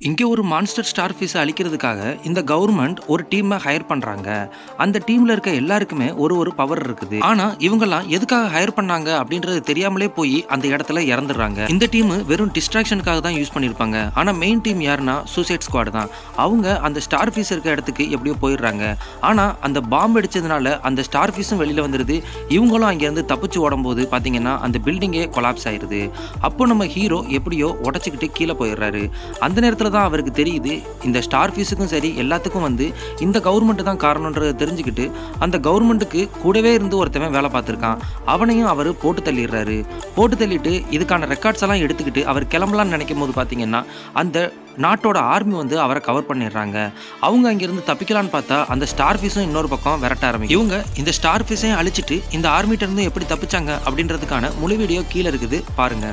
இங்கே ஒரு monster star ஃபிஷ்ஷை அழிக்கிறதுக்காக இந்த கவர்மெண்ட் ஒரு டீமை ஹையர் பண்றாங்க. அந்த டீம்ல இருக்க எல்லாருக்குமே ஒரு பவர் இருக்குது. ஆனா இவங்கெல்லாம் எதுக்காக ஹையர் பண்ணாங்க அப்படின்றது தெரியாமலே போய் அந்த இடத்துல இறந்துடுறாங்க. இந்த டீம் வெறும் டிஸ்ட்ராக்ஷனுக்காக தான் யூஸ் பண்ணிருப்பாங்க. ஆனா மெயின் டீம் யாருன்னா சூசைட் ஸ்குவாட் தான். அவங்க அந்த ஸ்டார் ஃபிஷ் இருக்க இடத்துக்கு எப்படியோ போயிடுறாங்க. ஆனா அந்த பாம்பு அடிச்சதுனால அந்த ஸ்டார் ஃபிஷும் வெளியில வந்துருது. இவங்களும் அங்கிருந்து தப்பிச்சு ஓடும்போது பாத்தீங்கன்னா அந்த பில்டிங்கே கொலாப்ஸ் ஆயிருது. அப்போ நம்ம ஹீரோ எப்படியோ உடச்சிக்கிட்டு கீழே போயிடுறாரு. அந்த நேரத்தில் தான் அவருக்கு தெரியுது இந்த ஸ்டார் ஃபிஷுக்கும் சரி எல்லாத்துக்கும் இந்த கவர்மெண்ட் தான் காரணம்ன்றதை தெரிஞ்சுக்கிட்டு அந்த கவர்மெண்ட்டுக்கு கூடவே இருந்து ஒருத்தவன் வேலை பார்த்துருக்கான். அவனையும் அவர் போட்டு தள்ளிடுறாரு. போட்டு தள்ளிட்டு இதுக்கான ரெக்கார்ட்ஸ் எல்லாம் எடுத்துக்கிட்டு அவர் கிளம்பலான்னு நினைக்கும் போது பார்த்தீங்கன்னா அந்த நாட்டோட ஆர்மி அவரை கவர் பண்ணிடுறாங்க. அவங்க அங்கிருந்து தப்பிக்கலான்னு பார்த்தா அந்த ஸ்டார் ஃபிஷும் இன்னொரு பக்கம் விரட்ட ஆரம்பிக்கும். இவங்க இந்த ஸ்டார் ஃபிஷையும் அழிச்சிட்டு இந்த ஆர்மிட்ட இருந்து எப்படி தப்பிச்சாங்க அப்படின்றதுக்கான முழு வீடியோ கீழே இருக்குது, பாருங்க.